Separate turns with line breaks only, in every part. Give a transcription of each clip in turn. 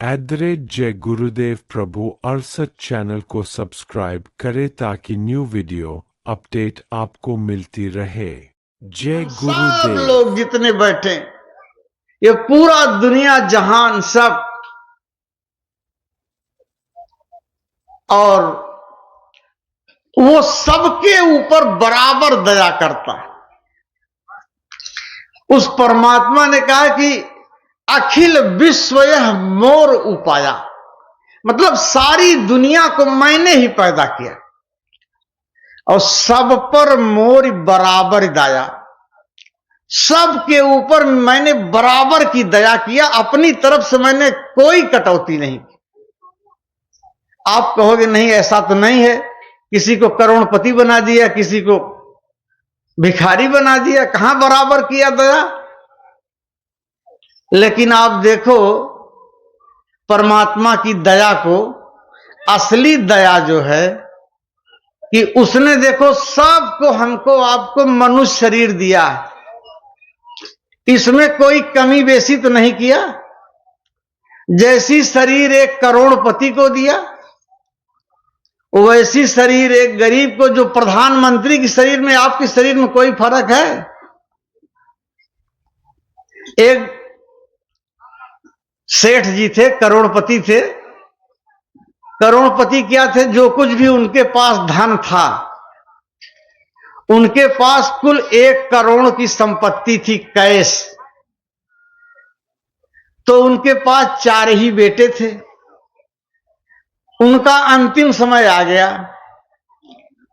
@जय गुरुदेव प्रभु अरसत चैनल को सब्सक्राइब करें ताकि न्यू वीडियो अपडेट आपको मिलती रहे। जय
सब
गुरुदेव।
लोग जितने बैठे, ये पूरा दुनिया जहान सब, और वो सबके ऊपर बराबर दया करता है। उस परमात्मा ने कहा कि अखिल विश्व यह मोर उपाया, मतलब सारी दुनिया को मैंने ही पैदा किया और सब पर मोर बराबर दया, सबके ऊपर मैंने बराबर की दया किया, अपनी तरफ से मैंने कोई कटौती नहीं की। आप कहोगे नहीं ऐसा तो नहीं है, किसी को करोड़पति बना दिया, किसी को भिखारी बना दिया, कहां बराबर किया दया। लेकिन आप देखो परमात्मा की दया को, असली दया जो है कि उसने देखो सबको, हमको आपको मनुष्य शरीर दिया है, इसमें कोई कमी बेसी तो नहीं किया। जैसी शरीर एक करोड़पति को दिया, वैसी शरीर एक गरीब को। जो प्रधानमंत्री की शरीर में आपके शरीर में कोई फर्क है? एक सेठ जी थे, करोड़पति थे। करोड़पति क्या थे? जो कुछ भी उनके पास धन था, उनके पास कुल 1 करोड़ की संपत्ति थी कैश। तो उनके पास 4 ही बेटे थे। उनका अंतिम समय आ गया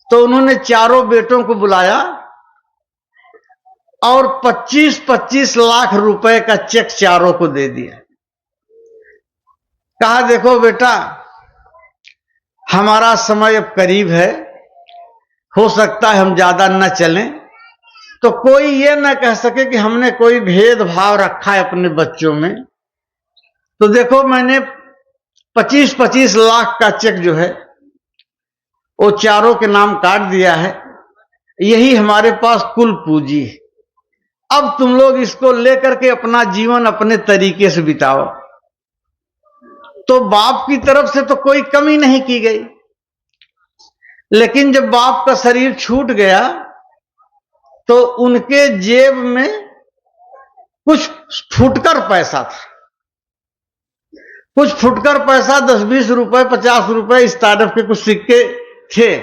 तो उन्होंने चारों बेटों को बुलाया और 25-25 लाख रुपए का चेक चारों को दे दिया। कहा देखो बेटा, हमारा समय अब करीब है, हो सकता है हम ज्यादा न चलें, तो कोई ये न कह सके कि हमने कोई भेदभाव रखा है अपने बच्चों में। तो देखो मैंने 25-25 लाख का चेक जो है वो चारों के नाम काट दिया है, यही हमारे पास कुल पूंजी है। अब तुम लोग इसको लेकर के अपना जीवन अपने तरीके से बिताओ। तो बाप की तरफ से तो कोई कमी नहीं की गई, लेकिन जब बाप का शरीर छूट गया तो उनके जेब में कुछ फुटकर पैसा था। कुछ फुटकर पैसा 10-20 रुपए, 50 रुपए, इस तरफ के कुछ सिक्के थे।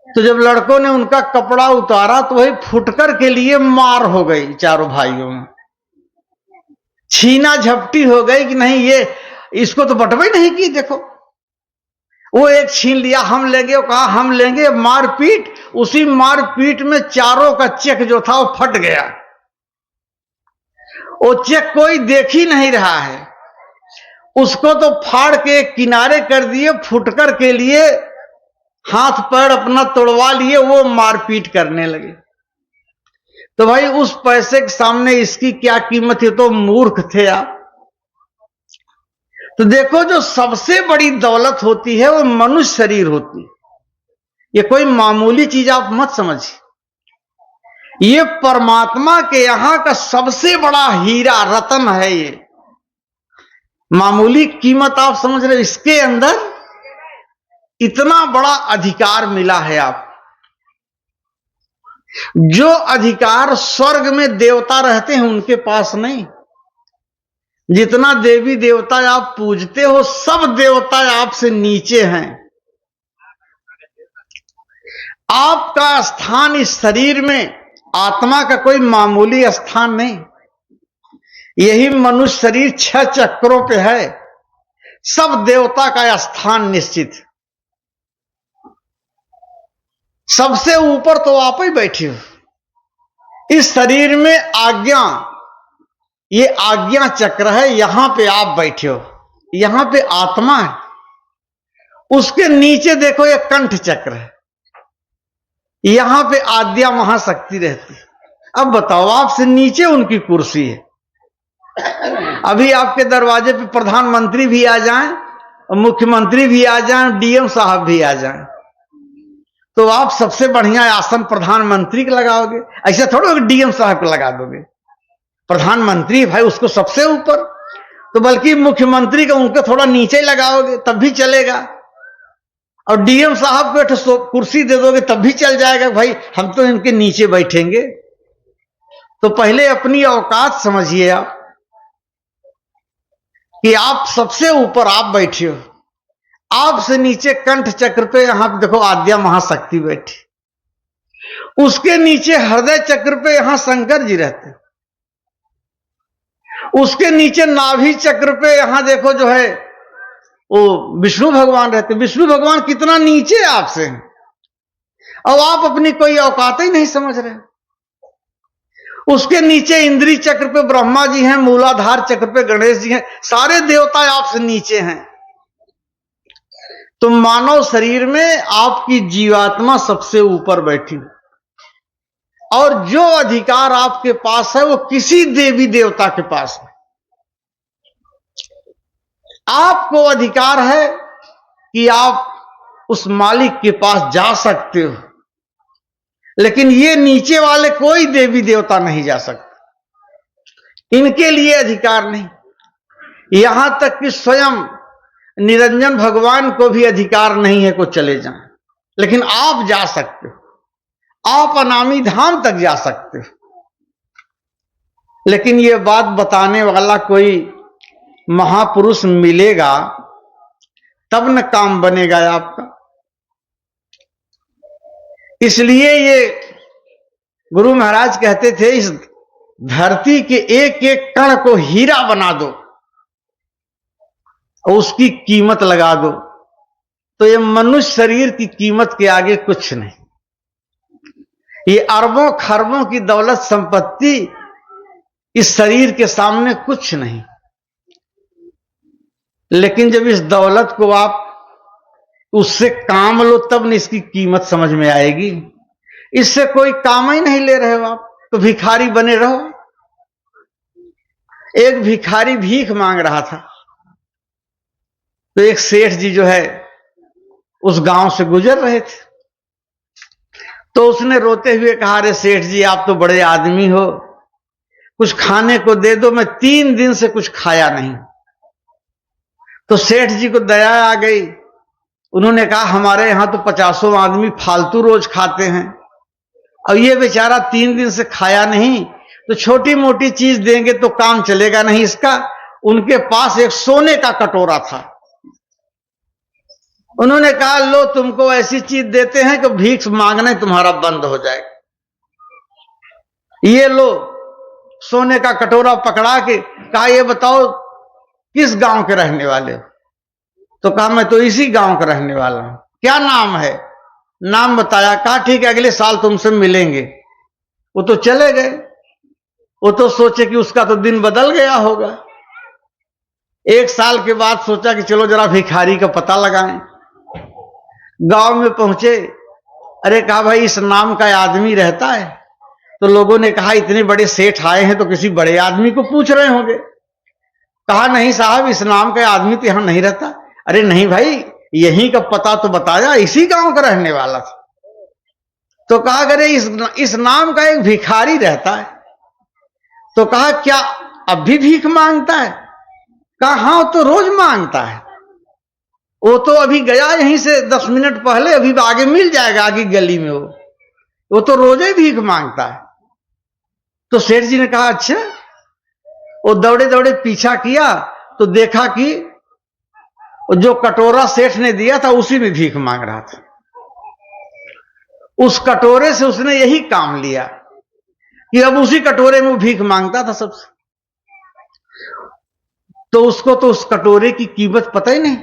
तो जब लड़कों ने उनका कपड़ा उतारा तो वही फुटकर के लिए मार हो गई चारों भाइयों में, छीना झपटी हो गई कि नहीं ये इसको तो बटवाई नहीं की। देखो वो एक छीन लिया, हम लेंगे, वो कहा हम लेंगे, मारपीट। उसी मारपीट में चारों का चेक जो था वो फट गया। वो चेक कोई देख ही नहीं रहा है, उसको तो फाड़ के किनारे कर दिए। फुटकर के लिए हाथ पैर अपना तोड़वा लिए, वो मारपीट करने लगे। तो भाई उस पैसे के सामने इसकी क्या कीमत है? तो मूर्ख थे आप। तो देखो जो सबसे बड़ी दौलत होती है वो मनुष्य शरीर होती है। ये कोई मामूली चीज आप मत समझिए, ये परमात्मा के यहां का सबसे बड़ा हीरा रतन है। ये मामूली कीमत आप समझ रहे, इसके अंदर इतना बड़ा अधिकार मिला है आप, जो अधिकार स्वर्ग में देवता रहते हैं उनके पास नहीं। जितना देवी देवता आप पूजते हो, सब देवता आपसे नीचे हैं। आपका स्थान इस शरीर में आत्मा का कोई मामूली स्थान नहीं। यही मनुष्य शरीर 6 चक्रों पे है, सब देवता का स्थान निश्चित है। सबसे ऊपर तो आप ही बैठे हो। इस शरीर में आज्ञा, ये आज्ञा चक्र है, यहां पे आप बैठे हो, यहां पे आत्मा है। उसके नीचे देखो ये कंठ चक्र है, यहां पे आद्या महाशक्ति रहती है। अब बताओ, आपसे नीचे उनकी कुर्सी है। अभी आपके दरवाजे पे प्रधानमंत्री भी आ जाएं, मुख्यमंत्री भी आ जाएं, डीएम साहब भी आ जाएं, तो आप सबसे बढ़िया आसन प्रधानमंत्री के लगाओगे? ऐसा थोड़ा डीएम साहब को लगा दोगे। प्रधानमंत्री भाई उसको सबसे ऊपर, तो बल्कि मुख्यमंत्री का उनके थोड़ा नीचे लगाओगे तब भी चलेगा, और डीएम साहब को एक कुर्सी दे दोगे तब भी चल जाएगा, भाई हम तो इनके नीचे बैठेंगे। तो पहले अपनी औकात समझिए आप कि आप सबसे ऊपर आप बैठे हो, आपसे नीचे कंठ चक्र पे यहां पे देखो आद्या महाशक्ति बैठी, उसके नीचे हृदय चक्र पे यहां शंकर जी रहते, उसके नीचे नाभि चक्र पे यहां देखो जो है वो विष्णु भगवान रहते। विष्णु भगवान कितना नीचे आपसे हैं, अब आप अपनी कोई औकात ही नहीं समझ रहे। उसके नीचे इंद्री चक्र पे ब्रह्मा जी हैं, मूलाधार चक्र पे गणेश जी हैं, सारे देवता आपसे नीचे हैं। तो मानव शरीर में आपकी जीवात्मा सबसे ऊपर बैठी, और जो अधिकार आपके पास है वो किसी देवी देवता के पास है। आपको अधिकार है कि आप उस मालिक के पास जा सकते हो, लेकिन ये नीचे वाले कोई देवी देवता नहीं जा सकते, इनके लिए अधिकार नहीं। यहां तक कि स्वयं निरंजन भगवान को भी अधिकार नहीं है को चले जाएं, लेकिन आप जा सकते हो, आप अनामी धाम तक जा सकते हो। लेकिन यह बात बताने वाला कोई महापुरुष मिलेगा तब न काम बनेगा आपका। इसलिए ये गुरु महाराज कहते थे, इस धरती के एक एक कण को हीरा बना दो और उसकी कीमत लगा दो, तो ये मनुष्य शरीर की कीमत के आगे कुछ नहीं। ये अरबों खरबों की दौलत संपत्ति इस शरीर के सामने कुछ नहीं। लेकिन जब इस दौलत को आप उससे काम लो तब न इसकी कीमत समझ में आएगी। इससे कोई काम ही नहीं ले रहे हो आप, तो भिखारी बने रहो। एक भिखारी भीख मांग रहा था, तो एक सेठ जी जो है उस गांव से गुजर रहे थे, तो उसने रोते हुए कहा, अरे सेठ जी आप तो बड़े आदमी हो, कुछ खाने को दे दो, मैं 3 दिन से कुछ खाया नहीं। तो सेठ जी को दया आ गई, उन्होंने कहा हमारे यहां तो 50 आदमी फालतू रोज खाते हैं, और ये बेचारा 3 दिन से खाया नहीं, तो छोटी मोटी चीज देंगे तो काम चलेगा नहीं इसका। उनके पास एक सोने का कटोरा था, उन्होंने कहा लो तुमको ऐसी चीज देते हैं कि भीख मांगना तुम्हारा बंद हो जाएगा, ये लो। सोने का कटोरा पकड़ा के कहा ये बताओ किस गांव के रहने वाले हो? तो कहा मैं तो इसी गांव का रहने वाला हूं। क्या नाम है? नाम बताया। कहा ठीक है अगले साल तुमसे मिलेंगे। वो तो चले गए। वो तो सोचे कि उसका तो दिन बदल गया होगा। 1 साल के बाद सोचा कि चलो जरा भिखारी का पता लगाएं। गांव में पहुंचे, अरे कहा भाई इस नाम का आदमी रहता है? तो लोगों ने कहा इतने बड़े सेठ आए हैं तो किसी बड़े आदमी को पूछ रहे होंगे। कहा नहीं साहब इस नाम का आदमी तो यहां नहीं रहता। अरे नहीं भाई यहीं का पता तो बताया, इसी गांव का रहने वाला था। तो कहा अरे इस नाम का एक भिखारी रहता है। तो कहा क्या अब भी भीख मांगता है? कहा हाँ तो रोज मांगता है, वो तो अभी गया यहीं से 10 मिनट पहले, अभी आगे मिल जाएगा आगे गली में। वो तो रोज ही भीख मांगता है। तो सेठ जी ने कहा अच्छा। वो दौड़े दौड़े पीछा किया तो देखा कि जो कटोरा सेठ ने दिया था उसी में भीख मांग रहा था। उस कटोरे से उसने यही काम लिया कि अब उसी कटोरे में वो भीख मांगता था सबसे। तो उसको तो उस कटोरे की कीमत पता ही नहीं।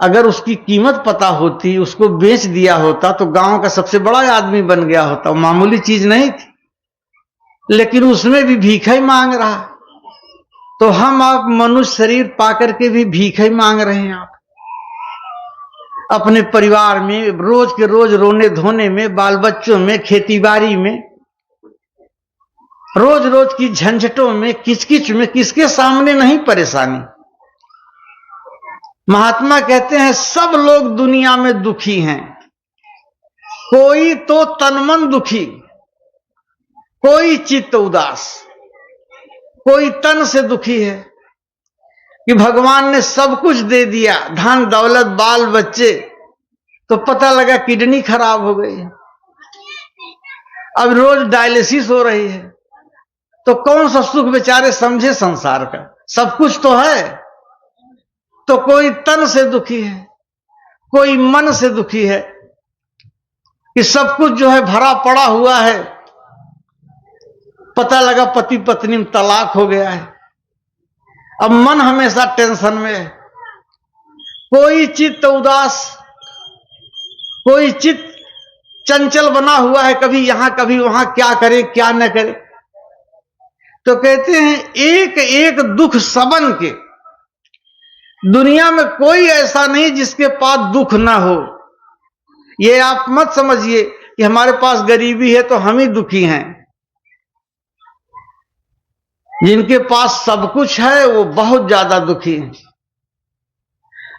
अगर उसकी कीमत पता होती, उसको बेच दिया होता तो गांव का सबसे बड़ा आदमी बन गया होता। मामूली चीज नहीं थी, लेकिन उसमें भी भीख ही मांग रहा। तो हम आप मनुष्य शरीर पाकर के भी भीख ही मांग रहे हैं। आप अपने परिवार में रोज के रोज रोने धोने में, बाल बच्चों में, खेती बाड़ी में, रोज रोज की झंझटों में, किचकिच में, किसके सामने नहीं परेशानी। महात्मा कहते हैं सब लोग दुनिया में दुखी हैं, कोई तो तनमन दुखी, कोई चित्त उदास, कोई तन से दुखी है, कि भगवान ने सब कुछ दे दिया, धन दौलत बाल बच्चे, तो पता लगा किडनी खराब हो गई, अब रोज डायलिसिस हो रही है, तो कौन सा सुख बेचारे समझे संसार का। सब कुछ तो है, तो कोई तन से दुखी है, कोई मन से दुखी है कि सब कुछ जो है भरा पड़ा हुआ है, पता लगा पति पत्नी में तलाक हो गया है, अब मन हमेशा टेंशन में है, कोई चित्त उदास, कोई चित्त चंचल बना हुआ है, कभी यहां कभी वहां, क्या करे क्या न करे। तो कहते हैं एक एक दुख सबन के, दुनिया में कोई ऐसा नहीं जिसके पास दुख ना हो। ये आप मत समझिए कि हमारे पास गरीबी है तो हम ही दुखी हैं। जिनके पास सब कुछ है वो बहुत ज्यादा दुखी है।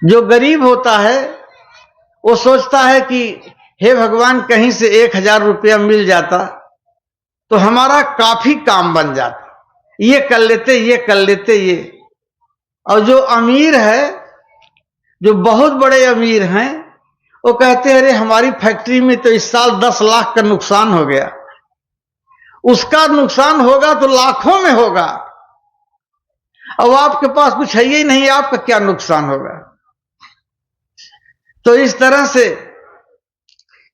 जो गरीब होता है वो सोचता है कि हे भगवान, कहीं से 1000 रुपया मिल जाता तो हमारा काफी काम बन जाता, ये कर लेते ये कर लेते ये। और जो अमीर है, जो बहुत बड़े अमीर हैं, वो कहते हैं अरे हमारी फैक्ट्री में तो इस साल 10 लाख का नुकसान हो गया, उसका नुकसान होगा तो लाखों में होगा, अब आपके पास कुछ है ही नहीं, आपका क्या नुकसान होगा। तो इस तरह से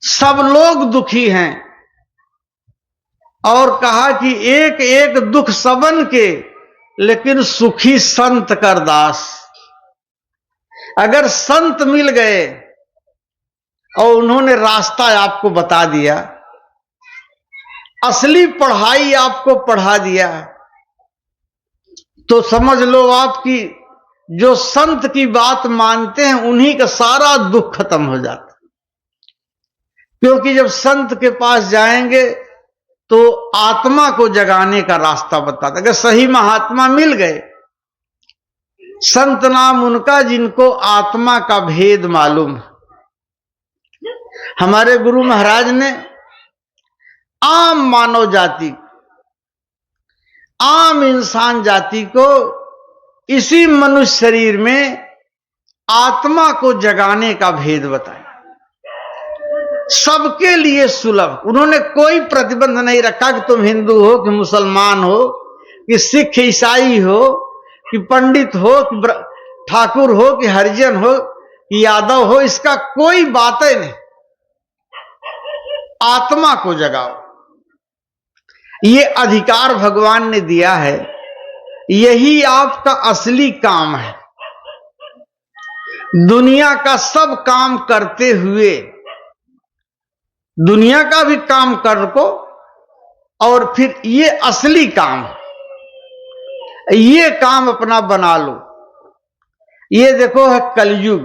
सब लोग दुखी हैं। और कहा कि एक एक दुख सबन के, लेकिन सुखी संत कर दास। अगर संत मिल गए और उन्होंने रास्ता आपको बता दिया, असली पढ़ाई आपको पढ़ा दिया, तो समझ लो आपकी जो संत की बात मानते हैं उन्हीं का सारा दुख खत्म हो जाता। क्योंकि जब संत के पास जाएंगे तो आत्मा को जगाने का रास्ता बताता। अगर सही महात्मा मिल गए, संत नाम उनका जिनको आत्मा का भेद मालूम है। हमारे गुरु महाराज ने आम मानव जाति, आम इंसान जाति को इसी मनुष्य शरीर में आत्मा को जगाने का भेद बताया। सबके लिए सुलभ। उन्होंने कोई प्रतिबंध नहीं रखा कि तुम हिंदू हो कि मुसलमान हो कि सिख ईसाई हो कि पंडित हो कि ठाकुर हो कि हरिजन हो कि यादव हो, इसका कोई बात ही नहीं। आत्मा को जगाओ, ये अधिकार भगवान ने दिया है, यही आपका असली काम है। दुनिया का सब काम करते हुए दुनिया का भी काम कर को, और फिर ये असली काम, ये काम अपना बना लो। ये देखो है कलयुग,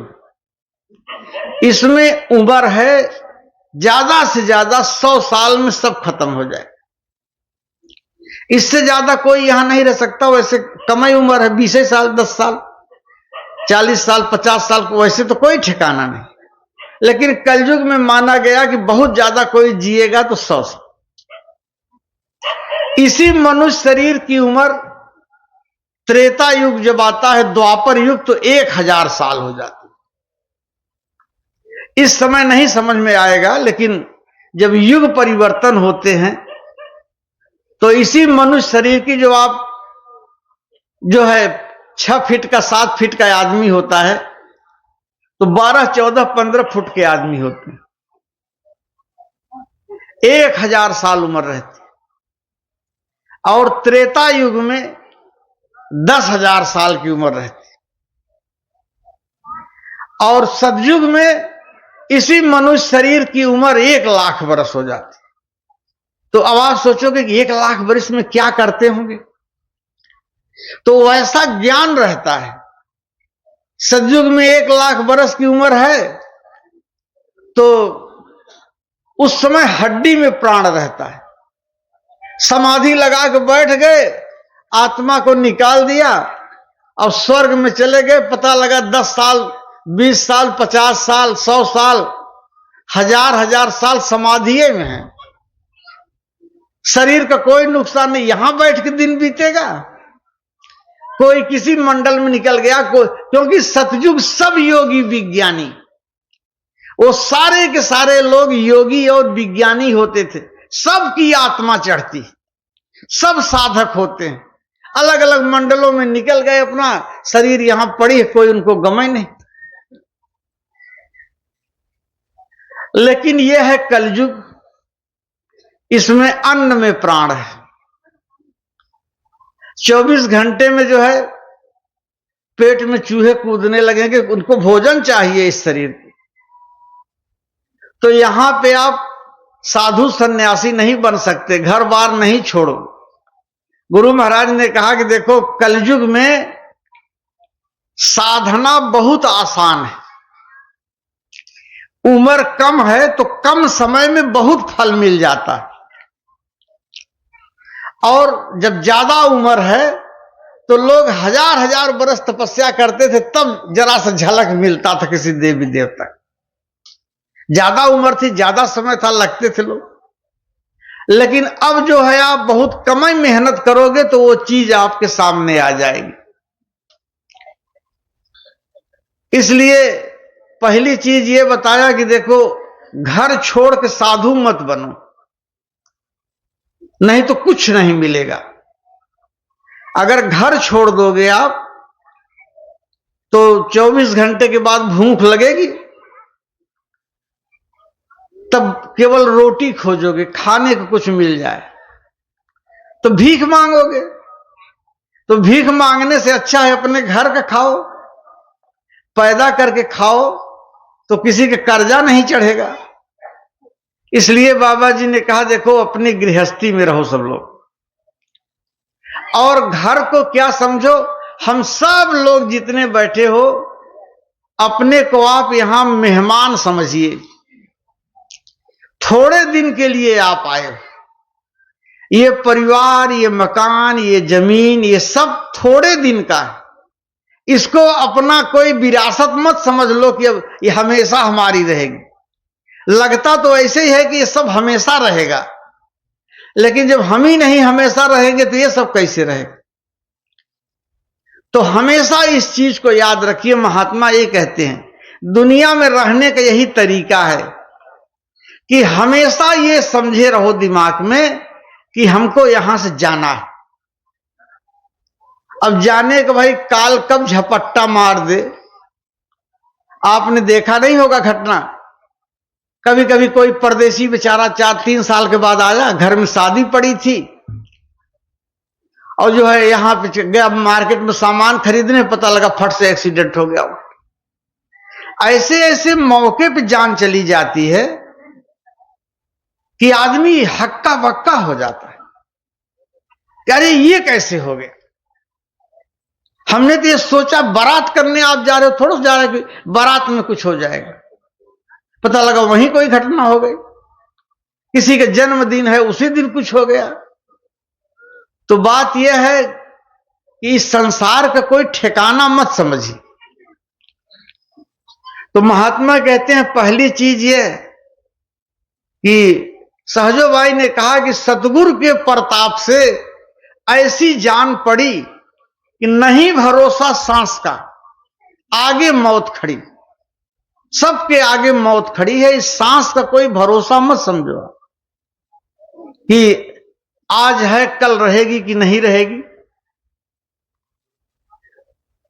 इसमें उम्र है ज्यादा से ज्यादा 100 साल में सब खत्म हो जाए, इससे ज्यादा कोई यहां नहीं रह सकता। वैसे कम ही उम्र है, 20 साल, 10 साल, 40 साल, 50 साल को, वैसे तो कोई ठिकाना नहीं। लेकिन कलयुग में माना गया कि बहुत ज्यादा कोई जिएगा तो 100 साल। इसी मनुष्य शरीर की उम्र त्रेता युग जब आता है, द्वापर युग, तो 1000 साल हो जाती। इस समय नहीं समझ में आएगा, लेकिन जब युग परिवर्तन होते हैं तो इसी मनुष्य शरीर की जो है 6 फीट का 7 फीट का आदमी होता है, तो 12, 14, 15 फुट के आदमी होते हैं। 1000 साल उम्र रहती है। और त्रेता युग में 10,000 साल की उम्र रहती है। और सतयुग में इसी मनुष्य शरीर की उम्र 1 लाख वर्ष हो जाती। तो अब आप सोचोगे कि 1 लाख वर्ष में क्या करते होंगे, तो वैसा ज्ञान रहता है। सतयुग में 1 लाख वर्ष की उम्र है, तो उस समय हड्डी में प्राण रहता है। समाधि लगा के बैठ गए, आत्मा को निकाल दिया, अब स्वर्ग में चले गए। पता लगा 10 साल, 20 साल, 50 साल, 100 साल, हजार साल समाधि में है। शरीर का कोई नुकसान नहीं, यहां बैठ के दिन बीतेगा। कोई किसी मंडल में निकल गया, क्योंकि सतयुग सब योगी विज्ञानी, वो सारे के सारे लोग योगी और विज्ञानी होते थे। सबकी आत्मा चढ़ती, सब साधक होते हैं, अलग अलग मंडलों में निकल गए, अपना शरीर यहां पड़ी है, कोई उनको गमे नहीं। लेकिन यह है कलयुग, इसमें अन्न में प्राण है। 24 घंटे में जो है पेट में चूहे कूदने लगेंगे, उनको भोजन चाहिए इस शरीर को। तो यहां पे आप साधु सन्यासी नहीं बन सकते, घर बार नहीं छोड़ो। गुरु महाराज ने कहा कि देखो कलयुग में साधना बहुत आसान है, उम्र कम है तो कम समय में बहुत फल मिल जाता है, और जब ज्यादा उम्र है तो लोग हजार हजार बरस तपस्या करते थे, तब जरा सा झलक मिलता था किसी देवी देवता। ज्यादा उम्र थी, ज्यादा समय था, लगते थे लोग। लेकिन अब जो है आप बहुत कम ही मेहनत करोगे तो वो चीज आपके सामने आ जाएगी। इसलिए पहली चीज ये बताया कि देखो घर छोड़ के साधु मत बनो, नहीं तो कुछ नहीं मिलेगा। अगर घर छोड़ दोगे आप तो 24 घंटे के बाद भूख लगेगी, तब केवल रोटी खोजोगे, खाने को कुछ मिल जाए तो भीख मांगोगे। तो भीख मांगने से अच्छा है अपने घर का खाओ, पैदा करके खाओ, तो किसी का कर्जा नहीं चढ़ेगा। इसलिए बाबा जी ने कहा देखो अपनी गृहस्थी में रहो सब लोग, और घर को क्या समझो, हम सब लोग जितने बैठे हो अपने को आप यहां मेहमान समझिए। थोड़े दिन के लिए आप आए हो, ये परिवार, ये मकान, ये जमीन, ये सब थोड़े दिन का है। इसको अपना कोई विरासत मत समझ लो कि अब ये हमेशा हमारी रहेगी। लगता तो ऐसे ही है कि ये सब हमेशा रहेगा, लेकिन जब हम ही नहीं हमेशा रहेंगे तो ये सब कैसे रहेगा। तो हमेशा इस चीज को याद रखिए। महात्मा ये कहते हैं दुनिया में रहने का यही तरीका है कि हमेशा ये समझे रहो दिमाग में कि हमको यहां से जाना है। अब जाने का भाई काल कब झपट्टा मार दे, आपने देखा नहीं होगा घटना। कभी कभी कोई परदेसी बेचारा 4-3 साल के बाद आया, घर में शादी पड़ी थी, और जो है यहां पे गया मार्केट में सामान खरीदने, पता लगा फट से एक्सीडेंट हो गया। ऐसे ऐसे मौके पे जान चली जाती है कि आदमी हक्का बक्का हो जाता है, अरे ये कैसे हो गया। हमने तो ये सोचा बारात करने आप जा रहे हो, थोड़ा जा रहे हो बारात में कुछ हो जाएगा, पता लगा वहीं कोई घटना हो गई। किसी का जन्मदिन है उसी दिन कुछ हो गया। तो बात यह है कि इस संसार का कोई ठिकाना मत समझिए। तो महात्मा कहते हैं पहली चीज यह कि सहजो भाई ने कहा कि सतगुरु के प्रताप से ऐसी जान पड़ी कि नहीं भरोसा सांस का, आगे मौत खड़ी, सबके आगे मौत खड़ी है। इस सांस का कोई भरोसा मत समझो कि आज है कल रहेगी कि नहीं रहेगी।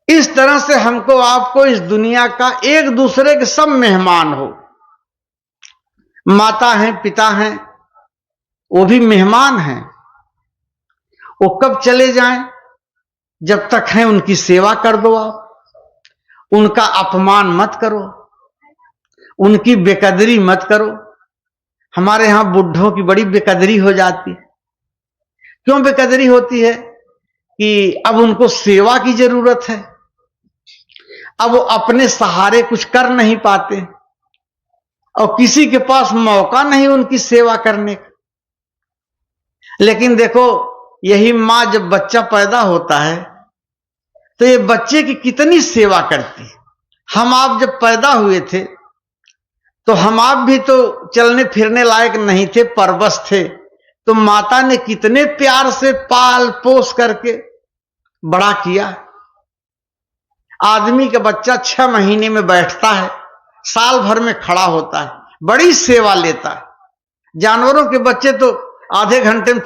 इस तरह से हमको आपको इस दुनिया का एक दूसरे के सब मेहमान हो। माता हैं, पिता हैं, वो भी मेहमान हैं। वो कब चले जाएं, जब तक हैं उनकी सेवा कर दो आप। उनका अपमान मत करो, उनकी बेकदरी मत करो। हमारे यहां बुढ़ों की बड़ी बेकदरी हो जाती है। क्यों बेकदरी होती है कि अब उनको सेवा की जरूरत है, अब वो अपने सहारे कुछ कर नहीं पाते, और किसी के पास मौका नहीं उनकी सेवा करने का। लेकिन देखो यही मां जब बच्चा पैदा होता है तो ये बच्चे की कितनी सेवा करती है। हम आप जब पैदा हुए थे तो हम आप भी तो चलने फिरने लायक नहीं थे, परवश थे। तो माता ने कितने प्यार से पाल पोस करके बड़ा किया। आदमी का बच्चा 6 महीने में बैठता है, साल भर में खड़ा होता है, बड़ी सेवा लेता है। जानवरों के बच्चे तो आधे घंटे में